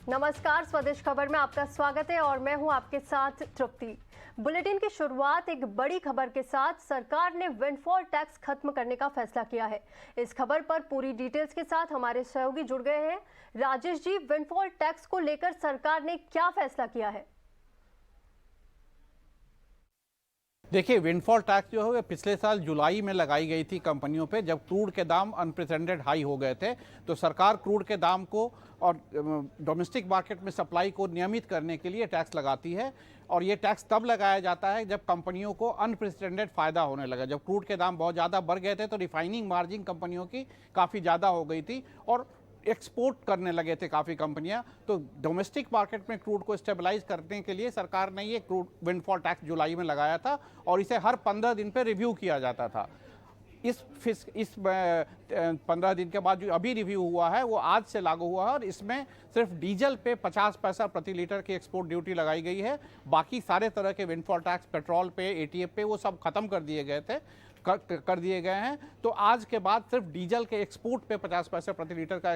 नमस्कार, स्वदेश खबर में आपका स्वागत है और मैं हूं आपके साथ तृप्ति। बुलेटिन की शुरुआत एक बड़ी खबर के साथ। सरकार ने विंडफॉल टैक्स खत्म करने का फैसला किया है। इस खबर पर पूरी डिटेल्स के साथ हमारे सहयोगी जुड़ गए हैं। राजेश जी, विंडफॉल टैक्स को लेकर सरकार ने क्या फैसला किया है? देखिए, विंडफॉल टैक्स जो है वो पिछले साल जुलाई में लगाई गई थी कंपनियों पे, जब क्रूड के दाम अनप्रेसिडेंटेड हाई हो गए थे। तो सरकार क्रूड के दाम को और डोमेस्टिक मार्केट में सप्लाई को नियमित करने के लिए टैक्स लगाती है। और ये टैक्स तब लगाया जाता है जब कंपनियों को अनप्रेसिडेंटेड फायदा होने लगा। जब क्रूड के दाम बहुत ज़्यादा बढ़ गए थे तो रिफाइनिंग मार्जिन कंपनियों की काफ़ी ज़्यादा हो गई थी और एक्सपोर्ट करने लगे थे काफ़ी कंपनियां। तो डोमेस्टिक मार्केट में क्रूड को स्टेबलाइज करने के लिए सरकार ने ये क्रूड विंडफॉल टैक्स जुलाई में लगाया था और इसे हर 15 दिन पे रिव्यू किया जाता था। इस 15 दिन के बाद जो अभी रिव्यू हुआ है वो आज से लागू हुआ है और इसमें सिर्फ डीजल पे 50 पैसा प्रति लीटर की एक्सपोर्ट ड्यूटी लगाई गई है। बाकी सारे तरह के विंडफॉल टैक्स, पेट्रोल पे, एटीएफ पे, वो सब खत्म कर दिए गए थे, कर दिए गए हैं। तो आज के बाद सिर्फ डीजल के एक्सपोर्ट पे 50 पैसे प्रति लीटर का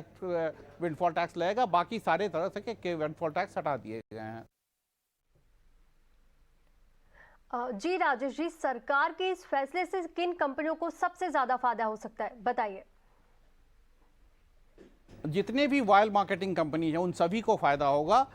विंडफॉल टैक्स लगेगा। बाकी सारे तरह से के विंडफॉल टैक्स हटा दिए गए हैं। जी राजेश जी, सरकार के इस फैसले से किन कंपनियों को सबसे ज्यादा फायदा हो सकता है, बताइए। जितने भी ऑयल मार्केटिंग कंपनी है उन सभी को फायदा होगा।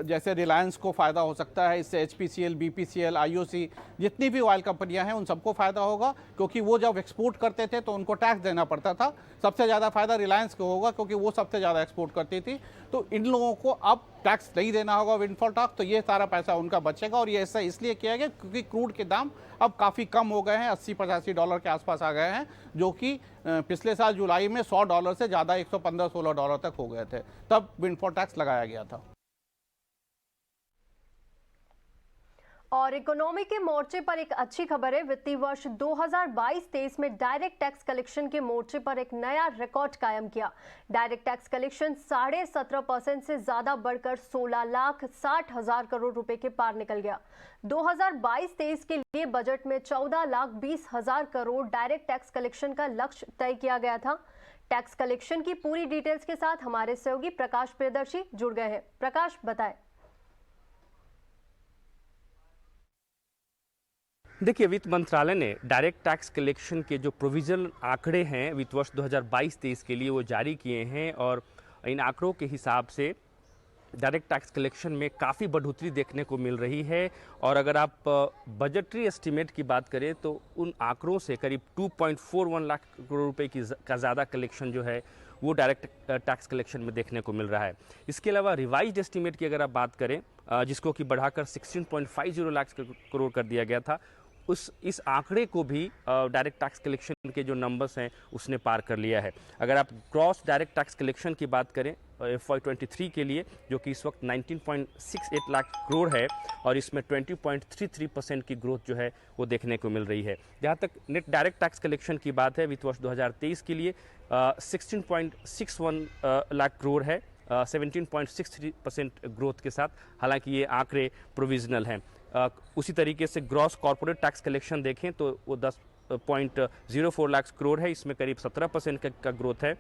जैसे रिलायंस को फ़ायदा हो सकता है इससे, एचपीसीएल, बीपीसीएल, आईओसी, जितनी भी ऑयल कंपनियां हैं उन सबको फ़ायदा होगा, क्योंकि वो जब एक्सपोर्ट करते थे तो उनको टैक्स देना पड़ता था। सबसे ज़्यादा फ़ायदा रिलायंस को होगा क्योंकि वो सबसे ज़्यादा एक्सपोर्ट करती थी। तो इन लोगों को अब टैक्स नहीं देना होगा, विंडफॉल टैक्स, तो ये सारा पैसा उनका बचेगा। और ये ऐसा इसलिए किया गया क्योंकि क्रूड के दाम अब काफ़ी कम हो गए हैं, $80-85 के आसपास आ गए हैं, जो कि पिछले साल जुलाई में $100 से ज़्यादा $115-16 तक हो गए थे, तब विंडफॉल टैक्स लगाया गया था। और इकोनॉमी के मोर्चे पर एक अच्छी खबर है। वित्तीय वर्ष 2022-23 में डायरेक्ट टैक्स कलेक्शन के मोर्चे पर एक नया रिकॉर्ड कायम किया। डायरेक्ट टैक्स कलेक्शन 17.5% से ज्यादा बढ़कर 16,60,000 करोड़ रुपए के पार निकल गया। 2022-23 के लिए बजट में 14,20,000 करोड़ डायरेक्ट टैक्स कलेक्शन का लक्ष्य तय किया गया था। टैक्स कलेक्शन की पूरी डिटेल्स के साथ हमारे सहयोगी प्रकाश प्रियदर्शी जुड़ गए हैं। प्रकाश, बताएं। देखिए, वित्त मंत्रालय ने डायरेक्ट टैक्स कलेक्शन के जो प्रोविजनल आंकड़े हैं वित्त वर्ष 2022-23 के लिए वो जारी किए हैं और इन आंकड़ों के हिसाब से डायरेक्ट टैक्स कलेक्शन में काफ़ी बढ़ोतरी देखने को मिल रही है। और अगर आप बजटरी एस्टीमेट की बात करें तो उन आंकड़ों से करीब 2.41 लाख करोड़ रुपए का ज़्यादा कलेक्शन जो है वो डायरेक्ट टैक्स कलेक्शन में देखने को मिल रहा है। इसके अलावा रिवाइज्ड एस्टीमेट की अगर आप बात करें, जिसको कि बढ़ाकर 16.50 लाख करोड़ कर दिया गया था, इस आंकड़े को भी डायरेक्ट टैक्स कलेक्शन के जो नंबर्स हैं उसने पार कर लिया है। अगर आप ग्रॉस डायरेक्ट टैक्स कलेक्शन की बात करें FY23 के लिए, जो कि इस वक्त 19.68 लाख करोड़ है और इसमें 20.33% की ग्रोथ जो है वो देखने को मिल रही है। जहाँ तक नेट डायरेक्ट टैक्स कलेक्शन की बात है, वित्त वर्ष 2023 के लिए 16.61 लाख करोड़ है, 17.63% ग्रोथ के साथ। हालांकि ये आंकड़े प्रोविजनल हैं। उसी तरीके से ग्रॉस कॉर्पोरेट टैक्स कलेक्शन देखें तो वो 10.04 लाख करोड़ है, इसमें करीब 17% का ग्रोथ है।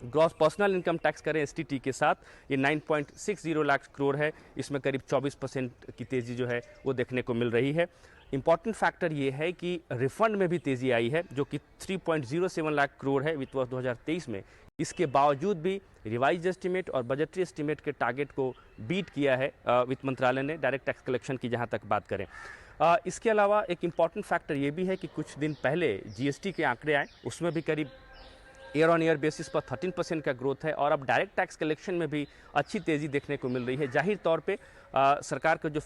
ग्रॉस पर्सनल इनकम टैक्स करें STT के साथ, ये 9.60 लाख करोड़ है, इसमें करीब 24% की तेज़ी जो है वो देखने को मिल रही है। इंपॉर्टेंट फैक्टर ये है कि रिफंड में भी तेज़ी आई है, जो कि 3.07 लाख करोड़ है वित्त वर्ष 2023 में। इसके बावजूद भी रिवाइज एस्टीमेट और बजटरी एस्टीमेट के टारगेट को बीट किया है वित्त मंत्रालय ने डायरेक्ट टैक्स कलेक्शन की जहां तक बात करें। इसके अलावा एक इम्पॉर्टेंट फैक्टर ये भी है कि कुछ दिन पहले GST के आंकड़े आए, उसमें भी करीब ईयर ऑन ईयर बेसिस पर 13% का ग्रोथ है और अब डायरेक्ट टैक्स कलेक्शन में भी अच्छी तेज़ी देखने को मिल रही है। जाहिर तौर पे सरकार का जो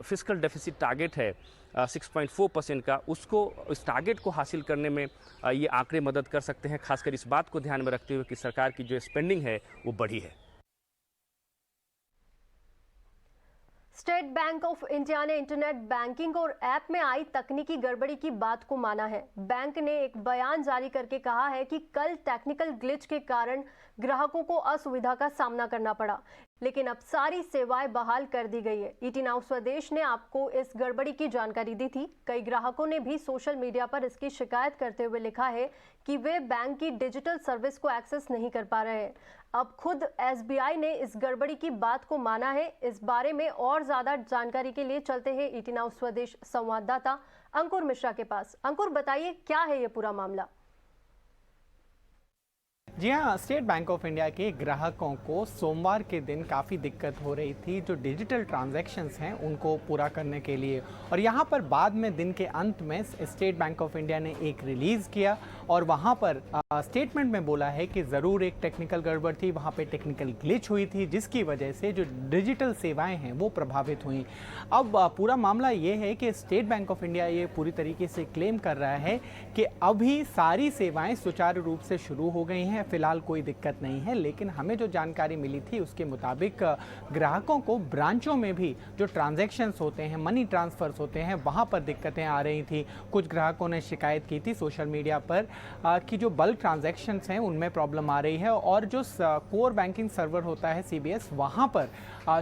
फिस्कल डेफिसिट टारगेट है 6.4% का, उसको इस टारगेट को हासिल करने में ये आंकड़े मदद कर सकते हैं, खासकर इस बात को ध्यान में रखते हुए कि सरकार की जो स्पेंडिंग है वो बढ़ी है। स्टेट बैंक ऑफ इंडिया ने इंटरनेट बैंकिंग और ऐप में आई तकनीकी गड़बड़ी की बात को माना है। बैंक ने एक बयान जारी करके कहा है कि कल टेक्निकल ग्लिच के कारण ग्राहकों को असुविधा का सामना करना पड़ा, लेकिन अब सारी सेवाएं बहाल कर दी गई है। ईटी नाउ स्वदेश ने आपको इस गड़बड़ी की जानकारी दी थी। कई ग्राहकों ने भी सोशल मीडिया पर इसकी शिकायत करते हुए लिखा है कि वे बैंक की डिजिटल सर्विस को एक्सेस नहीं कर पा रहे हैं। अब खुद एसबीआई ने इस गड़बड़ी की बात को माना है। इस बारे में और ज्यादा जानकारी के लिए चलते हैं ईटी नाउ स्वदेश संवाददाता अंकुर मिश्रा के पास। अंकुर, बताइए क्या है ये पूरा मामला? जी हाँ, स्टेट बैंक ऑफ इंडिया के ग्राहकों को सोमवार के दिन काफ़ी दिक्कत हो रही थी जो डिजिटल ट्रांजैक्शंस हैं उनको पूरा करने के लिए। और यहाँ पर बाद में दिन के अंत में स्टेट बैंक ऑफ इंडिया ने एक रिलीज़ किया और वहाँ पर स्टेटमेंट में बोला है कि ज़रूर एक टेक्निकल गड़बड़ थी, वहाँ पे टेक्निकल ग्लिच हुई थी जिसकी वजह से जो डिजिटल सेवाएं हैं वो प्रभावित हुई। अब पूरा मामला ये है कि स्टेट बैंक ऑफ इंडिया ये पूरी तरीके से क्लेम कर रहा है कि अभी सारी सेवाएं सुचारू रूप से शुरू हो गई हैं, फिलहाल कोई दिक्कत नहीं है। लेकिन हमें जो जानकारी मिली थी उसके मुताबिक ग्राहकों को ब्रांचों में भी जो ट्रांजैक्शंस होते हैं, मनी ट्रांसफर्स होते हैं, वहाँ पर दिक्कतें आ रही थी। कुछ ग्राहकों ने शिकायत की थी सोशल मीडिया पर कि जो बल्क ट्रांजैक्शंस हैं उनमें प्रॉब्लम आ रही है और जो कोर बैंकिंग सर्वर होता है सीबीएस, वहाँ पर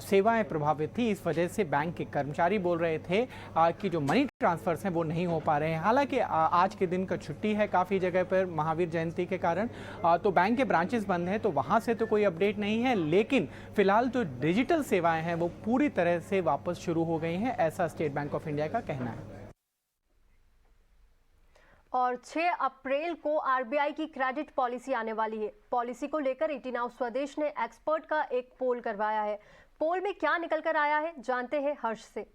सेवाएं प्रभावित थी। इस वजह से बैंक के कर्मचारी बोल रहे थे कि जो मनी ट्रांसफर्स हैं वो नहीं हो पा रहे हैं। हालांकि आज के दिन का छुट्टी है काफ़ी जगह पर महावीर जयंती के कारण, तो बैंक के ब्रांचेस बंद हैं, तो वहाँ से तो कोई अपडेट नहीं है। लेकिन फिलहाल जो डिजिटल सेवाएं हैं वो पूरी तरह से वापस शुरू हो गई हैं, ऐसा स्टेट बैंक ऑफ इंडिया का कहना है। और 6 अप्रैल को आरबीआई की क्रेडिट पॉलिसी आने वाली है। पॉलिसी को लेकर ईटी नाउ स्वदेश ने एक्सपर्ट का एक पोल करवाया है। पोल में क्या निकल कर आया है, जानते हैं हर्ष से।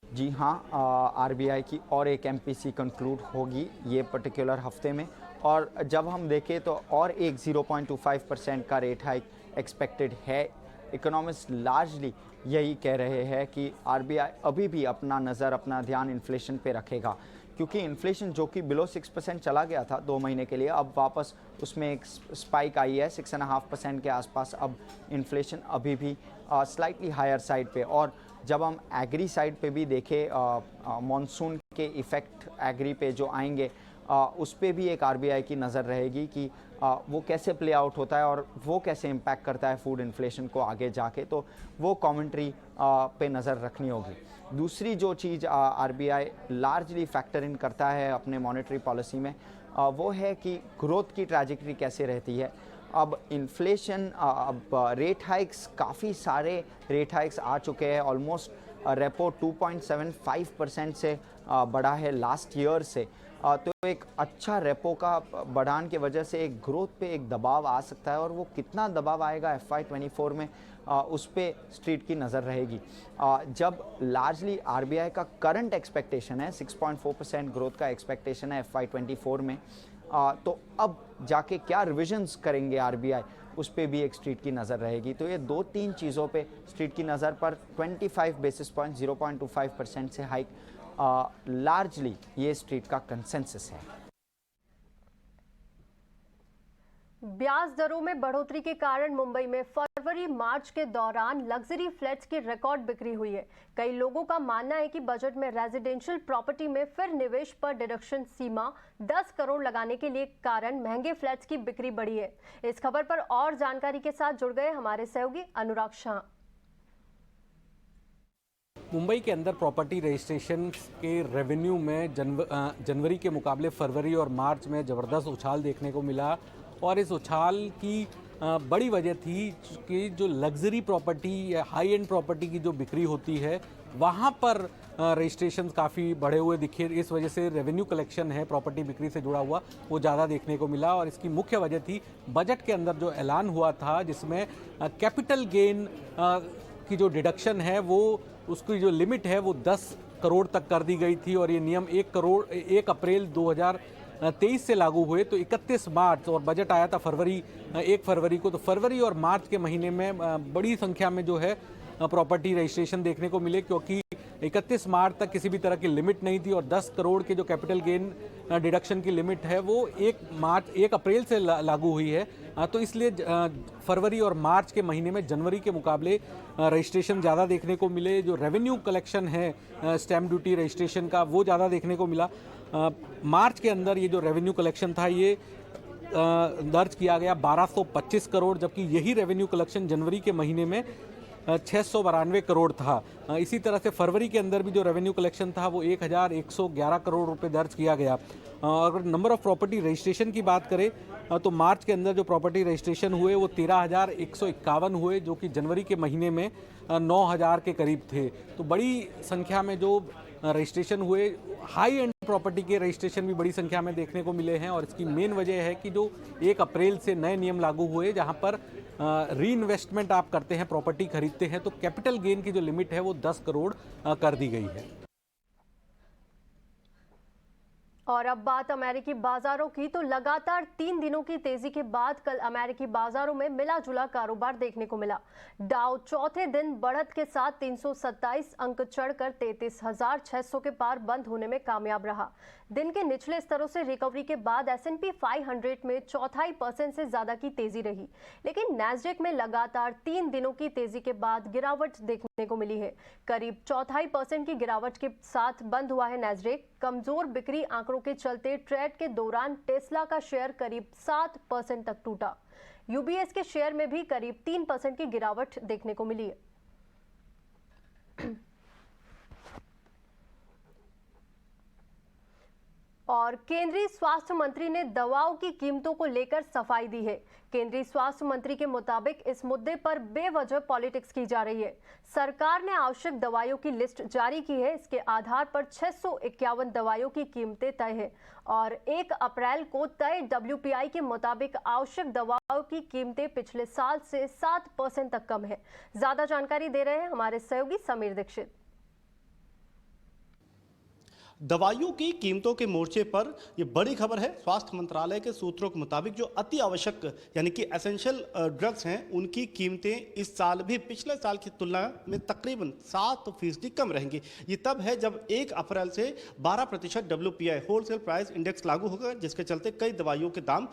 जी हाँ, आरबीआई की और एक एमपीसी कंक्लूड होगी ये पर्टिकुलर हफ्ते में, और जब हम देखें तो और एक 0.25% का रेट हाइक एक्सपेक्टेड है। इकोनॉमिस्ट लार्जली यही कह रहे हैं कि आरबीआई अभी भी अपना ध्यान इन्फ्लेशन पे रखेगा, क्योंकि इन्फ्लेशन जो कि बिलो 6% चला गया था 2 महीने के लिए, अब वापस उसमें एक स्पाइक आई है 6.5% के आसपास। अब इन्फ्लेशन अभी भी स्लाइटली हायर साइड पे। और जब हम एग्री साइड पे भी देखें, मॉनसून के इफ़ेक्ट एग्री पे जो आएंगे उस पे भी एक आरबीआई की नज़र रहेगी कि वो कैसे प्ले आउट होता है और वो कैसे इम्पैक्ट करता है फूड इन्फ्लेशन को आगे जाके, तो वो कमेंट्री पे नज़र रखनी होगी। दूसरी जो चीज़ आरबीआई लार्जली फैक्टर इन करता है अपने मॉनेटरी पॉलिसी में, वो है कि ग्रोथ की ट्रैजेक्टरी कैसे रहती है। अब इन्फ्लेशन, अब रेट हाइक्स, काफ़ी सारे रेट हाइक्स आ चुके हैं। ऑलमोस्ट रेपो 2.75% से बढ़ा है लास्ट ईयर से। तो एक अच्छा रेपो का बढ़ान की वजह से एक ग्रोथ पे एक दबाव आ सकता है, और वो कितना दबाव आएगा FY24 में उस पे स्ट्रीट की नज़र रहेगी। जब लार्जली आरबीआई का करंट एक्सपेक्टेशन है 6.4% ग्रोथ का एक्सपेक्टेशन है FY24 में, तो अब जाके क्या रिविजन्स करेंगे आरबीआई, उस पे भी एक स्ट्रीट की नज़र रहेगी। तो ये 2-3 चीज़ों पे स्ट्रीट की नज़र पर 25 बेसिस पॉइंट 0.25% से हाइक लार्जली ये स्ट्रीट का कंसेंसस है। ब्याज दरों में बढ़ोतरी के कारण मुंबई में फरवरी मार्च के दौरान लग्जरी फ्लैट्स की रिकॉर्ड बिक्री हुई है। कई लोगों का मानना है कि बजट में रेजिडेंशियल प्रॉपर्टी में फिर निवेश पर डिडक्शन सीमा 10 करोड़ लगाने के लिए कारण महंगे फ्लैट्स की बिक्री बढ़ी है। इस खबर पर और जानकारी के साथ जुड़ गए हमारे सहयोगी अनुराग शाह। मुंबई के अंदर प्रॉपर्टी रजिस्ट्रेशन के रेवेन्यू में जनवरी के मुकाबले फरवरी और मार्च में ज़बरदस्त उछाल देखने को मिला, और इस उछाल की बड़ी वजह थी कि जो लग्जरी प्रॉपर्टी या हाई एंड प्रॉपर्टी की जो बिक्री होती है वहाँ पर रजिस्ट्रेशन काफ़ी बढ़े हुए दिखे। इस वजह से रेवेन्यू कलेक्शन है प्रॉपर्टी बिक्री से जुड़ा हुआ वो ज़्यादा देखने को मिला, और इसकी मुख्य वजह थी बजट के अंदर जो ऐलान हुआ था जिसमें कैपिटल गेन की जो डिडक्शन है वो उसकी जो लिमिट है वो 10 करोड़ तक कर दी गई थी, और ये नियम 1 अप्रैल 2023 से लागू हुए। तो 31 मार्च, और बजट आया था 1 फरवरी को, तो फरवरी और मार्च के महीने में बड़ी संख्या में जो है प्रॉपर्टी रजिस्ट्रेशन देखने को मिले, क्योंकि 31 मार्च तक किसी भी तरह की लिमिट नहीं थी, और 10 करोड़ के जो कैपिटल गेन डिडक्शन की लिमिट है वो 1 अप्रैल से लागू हुई है। तो इसलिए फरवरी और मार्च के महीने में जनवरी के मुकाबले रजिस्ट्रेशन ज़्यादा देखने को मिले। जो रेवेन्यू कलेक्शन है स्टैम्प ड्यूटी रजिस्ट्रेशन का वो ज़्यादा देखने को मिला। मार्च के अंदर ये जो रेवेन्यू कलेक्शन था ये दर्ज किया गया 1225 करोड़, जबकि यही रेवेन्यू कलेक्शन जनवरी के महीने में 692 करोड़ था। इसी तरह से फरवरी के अंदर भी जो रेवेन्यू कलेक्शन था वो 1111 करोड़ रुपए दर्ज किया गया। अगर नंबर ऑफ प्रॉपर्टी रजिस्ट्रेशन की बात करें तो मार्च के अंदर जो प्रॉपर्टी रजिस्ट्रेशन हुए वो 13,151 हुए, जो कि जनवरी के महीने में 9,000 के करीब थे। तो बड़ी संख्या में जो रजिस्ट्रेशन हुए, हाई एंड प्रॉपर्टी के रजिस्ट्रेशन भी बड़ी संख्या में देखने को मिले हैं। और इसकी मेन वजह है कि जो 1 अप्रैल से नए नियम लागू हुए, जहां पर री इन्वेस्टमेंट आप करते हैं, प्रॉपर्टी खरीदते हैं, तो कैपिटल गेन की जो लिमिट है वो 10 करोड़ कर दी गई है। और अब बात अमेरिकी बाजारों की, तो लगातार 3 दिनों की तेजी के बाद कल अमेरिकी बाजारों में मिला जुला कारोबार देखने को मिला। डाउ चौथे दिन बढ़त के साथ 327 अंक चढ़कर 33,600 के पार बंद होने में कामयाब रहा। दिन के निचले स्तरों से रिकवरी के बाद S&P 500 में 0.25% से ज्यादा की तेजी रही, लेकिन नैस्डैक में लगातार 3 दिनों की तेजी के बाद गिरावट देखने को मिली है। करीब 0.25% की गिरावट के साथ बंद हुआ है नैस्डैक। कमजोर बिक्री आंकड़ों के चलते ट्रेड के दौरान टेस्ला का शेयर करीब 7% तक टूटा। UBS के शेयर में भी करीब 3% की गिरावट देखने को मिली है। और केंद्रीय स्वास्थ्य मंत्री ने दवाओं की कीमतों को लेकर सफाई दी है। केंद्रीय स्वास्थ्य मंत्री के मुताबिक इस मुद्दे पर बेवजह पॉलिटिक्स की जा रही है। सरकार ने आवश्यक दवाइयों की लिस्ट जारी की है। इसके आधार पर 651 दवाइयों की कीमतें तय है और 1 अप्रैल को तय WPI के मुताबिक आवश्यक दवाओं की कीमतें पिछले साल से 7% तक कम है। ज्यादा जानकारी दे रहे हैं हमारे सहयोगी समीर दीक्षित। दवाइयों की कीमतों के मोर्चे पर ये बड़ी खबर है। स्वास्थ्य मंत्रालय के सूत्रों के मुताबिक जो अति आवश्यक यानी कि एसेंशियल ड्रग्स हैं, उनकी कीमतें इस साल भी पिछले साल की तुलना में तकरीबन 7% कम रहेंगी। ये तब है जब 1 अप्रैल से 12% WPI होलसेल प्राइस इंडेक्स लागू होगा, जिसके चलते कई दवाइयों के दाम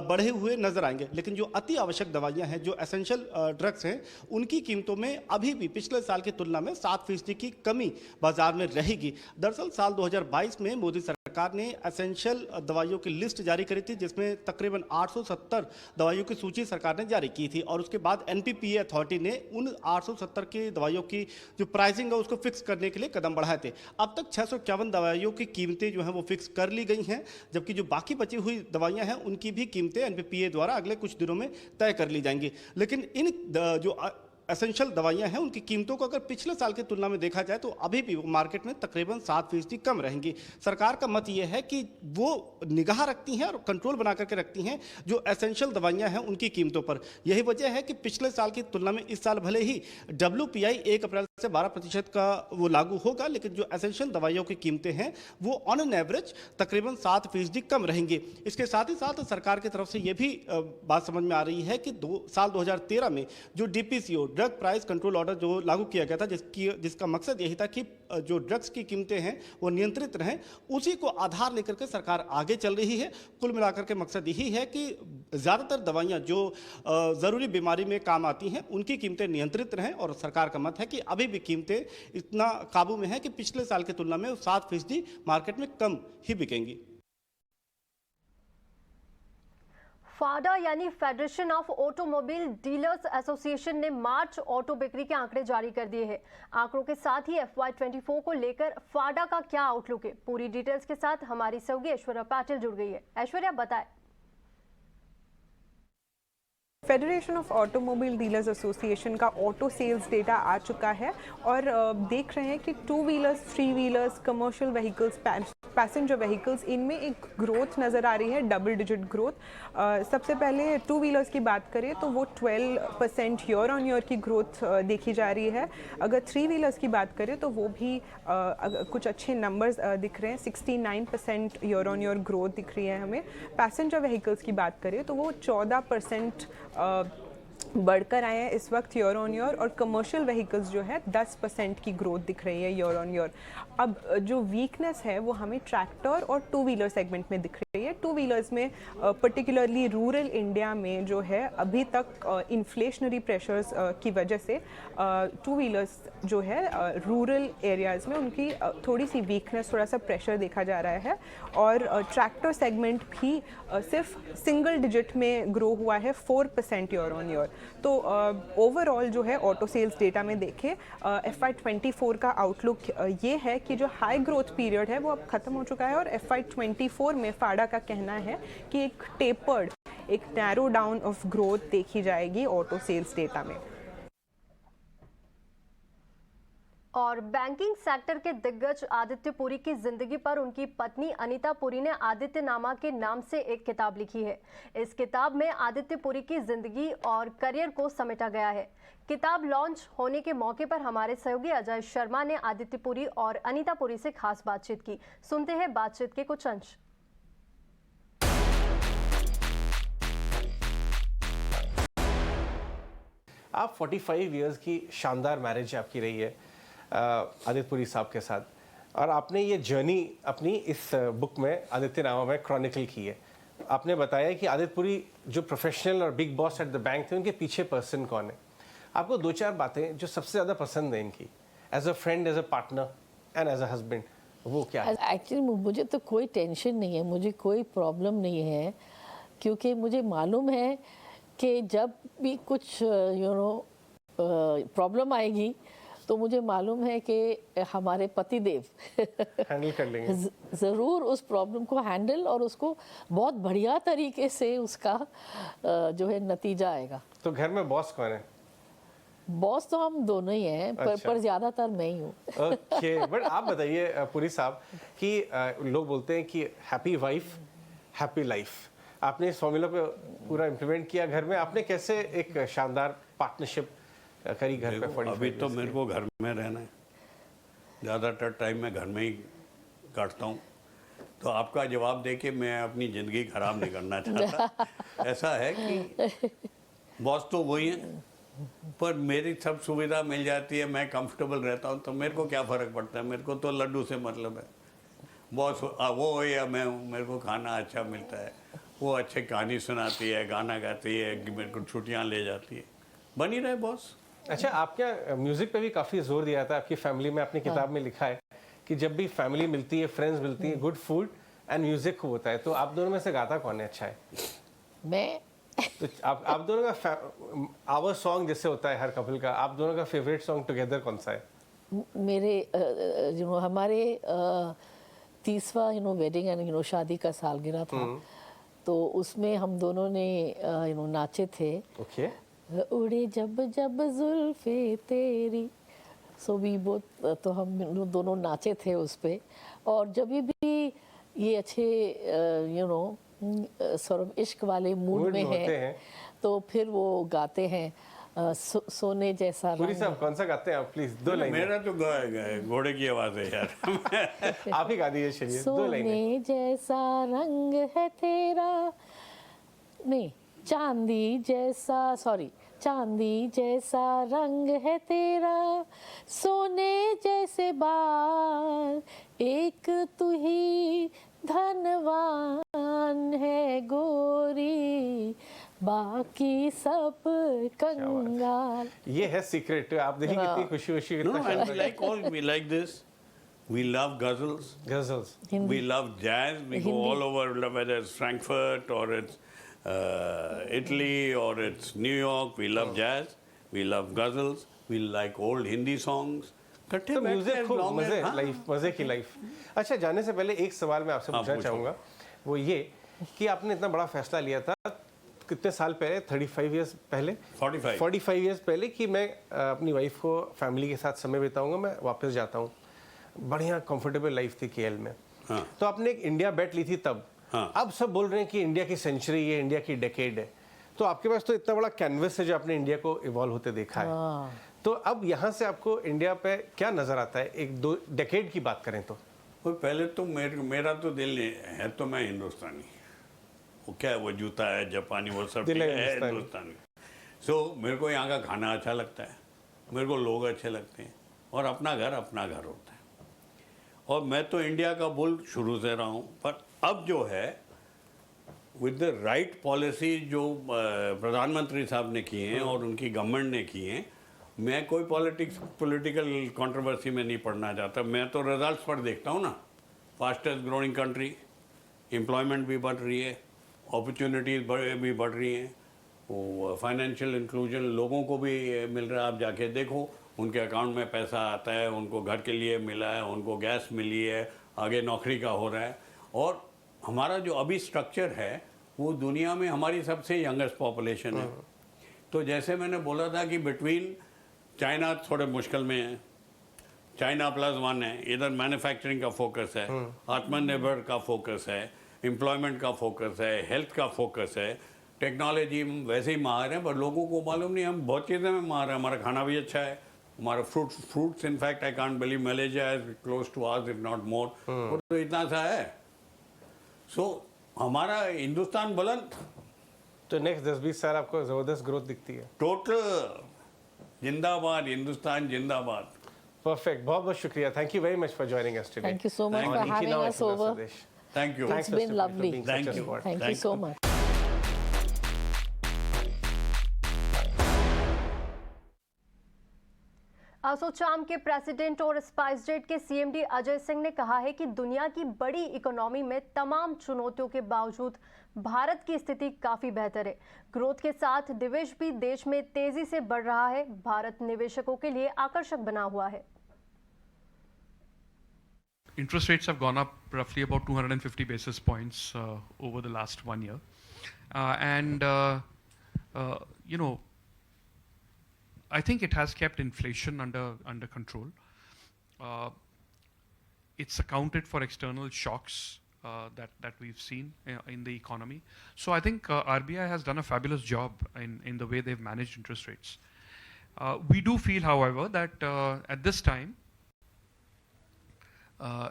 बढ़े हुए नजर आएंगे। लेकिन जो अति आवश्यक दवाइयाँ हैं, जो एसेंशियल ड्रग्स हैं, उनकी कीमतों में अभी भी पिछले साल की तुलना में 7% की कमी बाजार में रहेगी। दरअसल साल 2022 में मोदी सरकार ने एसेंशियल दवाइयों की लिस्ट जारी करी थी, जिसमें तकरीबन 870 दवाइयों की सूची सरकार ने जारी की थी और उसके बाद NPPA अथॉरिटी ने उन 870 की दवाइयों की जो प्राइसिंग है उसको फिक्स करने के लिए कदम बढ़ाए थे। अब तक 651 दवाइयों की कीमतें जो हैं वो फिक्स कर ली गई हैं, जबकि जो बाकी बची हुई दवाइयां हैं उनकी भी कीमतें NPPA द्वारा अगले कुछ दिनों में तय कर ली जाएंगी। लेकिन इन जो एसेंशियल दवाइयां हैं उनकी कीमतों को अगर पिछले साल की तुलना में देखा जाए तो अभी भी वो मार्केट में तकरीबन 7% कम रहेंगी। सरकार का मत ये है कि वो निगाह रखती हैं और कंट्रोल बना करके रखती हैं जो एसेंशियल दवाइयां हैं उनकी कीमतों पर। यही वजह है कि पिछले साल की तुलना में इस साल भले ही WPI 1 अप्रैल से 12% का वो लागू होगा, लेकिन जो एसेंशियल दवाइयों की कीमतें हैं वो ऑन एन एवरेज तकरीबन 7% कम रहेंगी। इसके साथ ही साथ सरकार की तरफ से ये भी बात समझ में आ रही है कि साल 2013 में जो DPCO drug price control order जो लागू किया गया था, जिसका मकसद यही था कि जो ड्रग्स की कीमतें हैं वो नियंत्रित रहें, उसी को आधार लेकर के सरकार आगे चल रही है। कुल मिलाकर के मकसद यही है कि ज़्यादातर दवाइयां जो ज़रूरी बीमारी में काम आती हैं उनकी कीमतें नियंत्रित रहें और सरकार का मत है कि अभी भी कीमतें इतना काबू में है कि पिछले साल की तुलना में 7% मार्केट में कम ही बिकेंगी। फाडा यानी federation of automobile dealers association ने मार्च ऑटो बिक्री के आंकड़े जारी कर दिए हैं। आंकड़ों के साथ ही FY24 को लेकर फाडा का क्या आउटलुक है, पूरी डिटेल्स के साथ हमारी सहयोगी ऐश्वर्या पाटिल जुड़ गई है। ऐश्वर्या बताएं। Federation of automobile dealers association का ऑटो सेल्स डेटा आ चुका है और देख रहे हैं कि 2 wheelers, 3 wheelers, commercial vehicles, passenger vehicles, इनमें एक ग्रोथ नज़र आ रही है, डबल डिजिट ग्रोथ। सबसे पहले 2 व्हीलर्स की बात करें तो वो 12% ईयर ऑन ईयर की ग्रोथ देखी जा रही है। अगर 3 व्हीलर्स की बात करें तो वो भी कुछ अच्छे नंबर्स दिख रहे हैं, 69% ईयर ऑन ईयर ग्रोथ दिख रही है हमें। पैसेंजर व्हीकल्स की बात करें तो वो 14% बढ़कर आए हैं इस वक्त ईयर ऑन ईयर, और कमर्शियल व्हीकल्स जो है 10% की ग्रोथ दिख रही है ईयर ऑन ईयर। अब जो वीकनेस है वो हमें ट्रैक्टर और टू व्हीलर सेगमेंट में दिख रही है। टू व्हीलर्स में पर्टिकुलरली रूरल इंडिया में जो है अभी तक इन्फ्लेशनरी प्रेशर्स की वजह से टू व्हीलर्स जो है रूरल एरियाज़ में उनकी थोड़ी सी वीकनेस, थोड़ा सा प्रेशर देखा जा रहा है। और ट्रैक्टर सेगमेंट भी सिर्फ सिंगल डिजिट में ग्रो हुआ है 4% ईयर ऑन ईयर। तो ओवरऑल जो है ऑटो सेल्स डेटा में देखें FY24 का आउटलुक ये है कि जो हाई ग्रोथ पीरियड है वो अब ख़त्म हो चुका है, और FY24 में फाड़ा का कहना है कि एक टेपर्ड, एक नैरो डाउन ऑफ ग्रोथ देखी जाएगी ऑटो सेल्स डेटा में। और बैंकिंग सेक्टर के दिग्गज आदित्य पुरी की जिंदगी पर उनकी पत्नी अनीता पुरी ने आदित्यनामा के नाम से एक किताब लिखी है। इस किताब में आदित्य पुरी की जिंदगी और करियर को समेटा गया है। किताब लॉन्च होने के मौके पर हमारे सहयोगी अजय शर्मा ने आदित्य पुरी और अनीता पुरी से खास बातचीत की। सुनते हैं बातचीत के कुछ अंश। आप 45 इयर्स की शानदार मैरिज आपकी रही है आदित्य पुरी साहब के साथ, और आपने ये जर्नी अपनी इस बुक में आदित्यनामा में क्रॉनिकल की है। आपने बताया कि आदित्य पुरी जो प्रोफेशनल और big boss at the bank थे, उनके पीछे पर्सन कौन है। आपको 2-4 बातें जो सबसे ज़्यादा पसंद है इनकी, as a friend, as a partner and as a husband, वो क्या है? एक्चुअली मुझे तो कोई टेंशन नहीं है, मुझे कोई प्रॉब्लम नहीं है, क्योंकि मुझे मालूम है कि जब भी कुछ प्रॉब्लम आएगी तो मुझे मालूम है कि हमारे पतिदेव हैंडल कर लेंगे, ज़रूर उस प्रॉब्लम को हैंडल और उसको बहुत बढ़िया तरीके से उसका जो है नतीजा आएगा। तो घर में बॉस कौन है? बॉस तो हम दोनों ही हैं, पर ज़्यादातर मैं ही हूँ। ओके, बट आप बताइए पुरी साहब कि लोग बोलते हैं कि हैप्पी वाइफ हैप्पी लाइफ, आपने इस फॉर्मूला पे पूरा इम्प्लीमेंट किया घर में। आपने कैसे एक शानदार पार्टनरशिप करी घर पे? अभी तो मेरे को घर में रहना है, ज़्यादातर टाइम मैं घर में ही काटता हूँ, तो आपका जवाब दे के मैं अपनी ज़िंदगी ख़राब नहीं करना चाहता। ऐसा है कि बॉस तो वही है, पर मेरी सब सुविधा मिल जाती है, मैं कंफर्टेबल रहता हूँ, तो मेरे को क्या फ़र्क पड़ता है। मेरे को तो लड्डू से मतलब है, बॉस वो हो या मैं हूँ, मेरे को खाना अच्छा मिलता है, वो अच्छे कहानी सुनाती है, गाना गाती है, मेरे को छुट्टियाँ ले जाती है, बनी रहे बॉस। अच्छा, आप क्या म्यूजिक पे भी काफी जोर दिया था आपकी फैमिली में? आपने किताब में लिखा है कि जब भी फैमिली मिलती है, फ्रेंड्स मिलती है, गुड फूड एंड म्यूजिक खूब होता है। तो आप दोनों में से गाता कौन है अच्छा है? मैं तो आप दोनों का आवर सॉन्ग जैसे होता है हर कपल का, आप दोनों का फेवरेट सॉन्ग टुगेदर कौन सा है? मेरे हमारे 30वां वेडिंग एंड शादी का सालगिरह था, तो उसमें हम दोनों ने नाचे थे। ओके। उड़े जब जब जुल्फे तेरी, सो भी बहुत, तो हम दोनों नाचे थे उस पे। और जब भी ये अच्छे सौरभ इश्क वाले मूड में हैं, तो फिर वो गाते हैं सोने जैसा पुरी साहब कौन सा गाते हैं आप? Please 2 line. मेरा तो घोड़े की आवाज है यार। आप ही गा दीजिए, चलिए 2 लाइन। सोने जैसा रंग है तेरा, नहीं चांदी जैसा, सॉरी, चांदी जैसा रंग है तेरा, सोने जैसे बाल, एक तू ही धनवान है गोरी, बाकी सब कंगाल। ये है सीक्रेट। आप देखिए कितनी खुशी खुशी। No, and we like all, we like this. We love ghazals. Ghazals. We love jazz. We go all over, whether it's Frankfurt or it's Italy or it's New York. We love jazz. We love ghazals. We like old Hindi songs. तो music खूब मजे, life मजे की life. अच्छा, जाने से पहले एक सवाल मैं आपसे पूछना चाहूँगा, वो ये कि आपने इतना बड़ा फैसला लिया था कितने साल पहले, 35 इयर्स पहले, 45 इयर्स पहले, कि मैं अपनी वाइफ को फैमिली के साथ समय बिताऊंगा, मैं वापस जाता हूँ। बढ़िया कंफर्टेबल लाइफ थी केएल में। हाँ। तो आपने एक इंडिया बेट ली थी तब। हाँ। अब सब बोल रहे हैं कि इंडिया की सेंचुरी है, इंडिया की डेकेड है। तो आपके पास तो इतना बड़ा कैनवस है जो आपने इंडिया को इवॉल्व होते देखा है। तो अब यहाँ से आपको इंडिया पे क्या नजर आता है, 1-2 डेकेड की बात करें तो? पहले तो मेरा तो दिल है, तो मैं हिंदुस्तानी। वो क्या है, वो जूता है जापानी, वो सब है हिंदुस्तानी। मेरे को यहाँ का खाना अच्छा लगता है, मेरे को लोग अच्छे लगते हैं, और अपना घर होता है। और मैं तो इंडिया का बुल शुरू से रहा हूँ, पर अब जो है विद द राइट पॉलिसी जो प्रधानमंत्री साहब ने किए हैं और उनकी गवर्नमेंट ने किए हैं, मैं कोई पॉलिटिकल कंट्रोवर्सी में नहीं पढ़ना चाहता। मैं तो रिजल्ट्स पर देखता हूँ ना। फास्टेस्ट ग्रोइंग कंट्री, एम्प्लॉयमेंट भी बढ़ रही है, अपॉर्चुनिटीज़ भी बढ़ रही हैं, वो फाइनेंशियल इंक्लूजन लोगों को भी मिल रहा है। आप जाके देखो, उनके अकाउंट में पैसा आता है, उनको घर के लिए मिला है, उनको गैस मिली है, आगे नौकरी का हो रहा है। और हमारा जो अभी स्ट्रक्चर है वो दुनिया में हमारी सबसे यंगेस्ट पॉपुलेशन है। तो जैसे मैंने बोला था कि बिटवीन चाइना थोड़े मुश्किल में है, चाइना +1 है, इधर मैन्युफैक्चरिंग का फोकस है, आत्मनिर्भर का फोकस है, एम्प्लॉयमेंट का फोकस है, हेल्थ का फोकस है, टेक्नोलॉजी में वैसे ही माहिर हैं, पर लोगों को मालूम नहीं हम बहुत चीज़ें में माहिर हैं। हमारा खाना भी अच्छा है, हमारा fruits in fact I can't believe Malaysia is close two hours if not more, तो इतना सा है। सो हमारा हिंदुस्तान बुलंद। तो नेक्स्ट 10-20 साल आपको ज़बरदस्त ग्रोथ दिखती है। टोटल जिंदाबाद, हिंदुस्तान जिंदाबाद। Perfect. बहुत बहुत शुक्रिया. Thank you very much for joining us today. Thank you so much Thank for you. having Now us it's over. Swadesh. Thank you. Thanks, It's been Mr. Puri, for lovely. being Thank such a you. support. Thank you Thank so you. much. ASSOCHAM के president और SpiceJet के CMD Ajay Singh ने कहा है कि दुनिया की बड़ी इकोनॉमी में तमाम चुनौतियों के बावजूद भारत की स्थिति काफी बेहतर है। ग्रोथ के साथ निवेश भी देश में तेजी से बढ़ रहा है। भारत निवेशकों के लिए आकर्षक बना हुआ है। Interest rates have gone up roughly about 250 basis points over the last 1 year. I think it has kept inflation under control. It's accounted for external shocks that we've seen in the economy. So I think RBI has done a fabulous job in the way they've managed interest rates. We do feel, however, that at this time,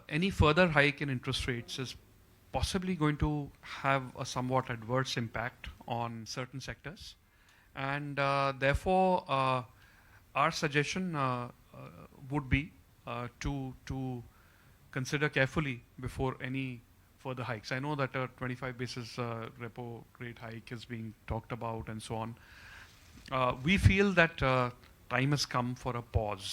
any further hike in interest rates is possibly going to have a somewhat adverse impact on certain sectors. And therefore, our suggestion would be to consider carefully before any further hikes. I know that a 25 basis repo rate hike is being talked about and so on. We feel that time has come for a pause.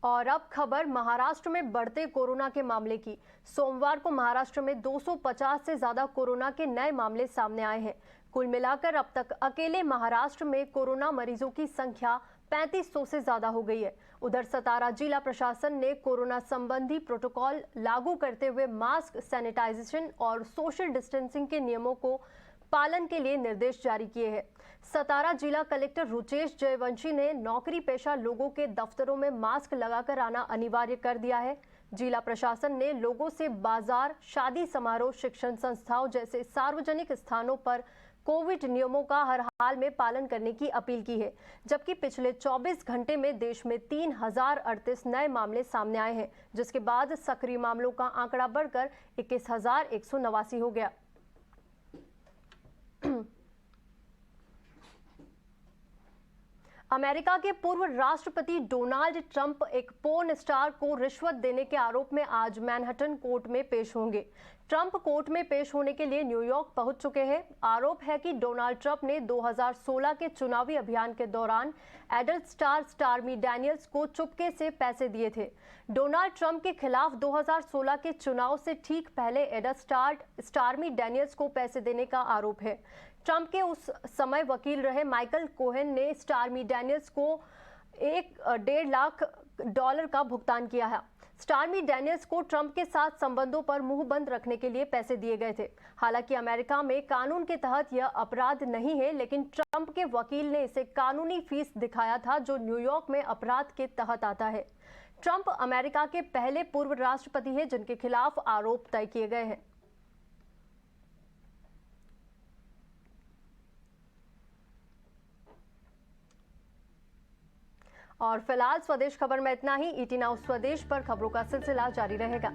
और अब खबर महाराष्ट्र में बढ़ते corona के मामले की। सोमवार को महाराष्ट्र में 250 से ज्यादा कोरोना के नए मामले सामने आए हैं। कुल मिलाकर अब तक अकेले महाराष्ट्र में कोरोना मरीजों की संख्या 3500 से ज्यादा हो गई है। उधर सतारा जिला प्रशासन ने कोरोना संबंधी प्रोटोकॉल लागू करते हुए मास्क, सैनिटाइजेशन और सोशल डिस्टेंसिंग के नियमों को पालन के लिए निर्देश जारी किए हैं। सतारा जिला कलेक्टर रुचेश जयवंशी ने नौकरी पेशा लोगों के दफ्तरों में मास्क लगाकर आना अनिवार्य कर दिया है। जिला प्रशासन ने लोगों से बाजार, शादी समारोह, शिक्षण संस्थाओं जैसे सार्वजनिक स्थानों पर कोविड नियमों का हर हाल में पालन करने की अपील की है। जबकि पिछले 24 घंटे में देश में 3038 नए मामले सामने आए हैं, जिसके बाद सक्रिय मामलों का आंकड़ा बढ़कर 21,189 हो गया। अमेरिका के पूर्व राष्ट्रपति डोनाल्ड ट्रंप एक पोर्न स्टार को रिश्वत देने के आरोप में आज मैनहट्टन कोर्ट में पेश होंगे। ट्रंप कोर्ट में पेश होने के लिए न्यूयॉर्क पहुंच चुके हैं। आरोप है कि डोनाल्ड ट्रंप ने 2016 के चुनावी अभियान के दौरान एडल्ट स्टार स्टार्मी डैनियल्स को चुपके से पैसे दिए थे। डोनाल्ड ट्रंप के खिलाफ 2016 के चुनाव से ठीक पहले एडल्ट स्टार स्टार्मी डैनियल्स को पैसे देने का आरोप है। ट्रंप के उस समय वकील रहे माइकल कोहेन ने स्टार्मी डैनियल्स को $1.5 लाख का भुगतान किया है। स्टार्मी डैनियल्स को ट्रंप के साथ संबंधों पर मुंह बंद रखने के लिए पैसे दिए गए थे। हालांकि अमेरिका में कानून के तहत यह अपराध नहीं है, लेकिन ट्रंप के वकील ने इसे कानूनी फीस दिखाया था, जो न्यूयॉर्क में अपराध के तहत आता है। ट्रंप अमेरिका के पहले पूर्व राष्ट्रपति हैं जिनके खिलाफ आरोप तय किए गए हैं। और फिलहाल स्वदेश खबर में इतना ही। ईटी नाउ स्वदेश पर खबरों का सिलसिला जारी रहेगा।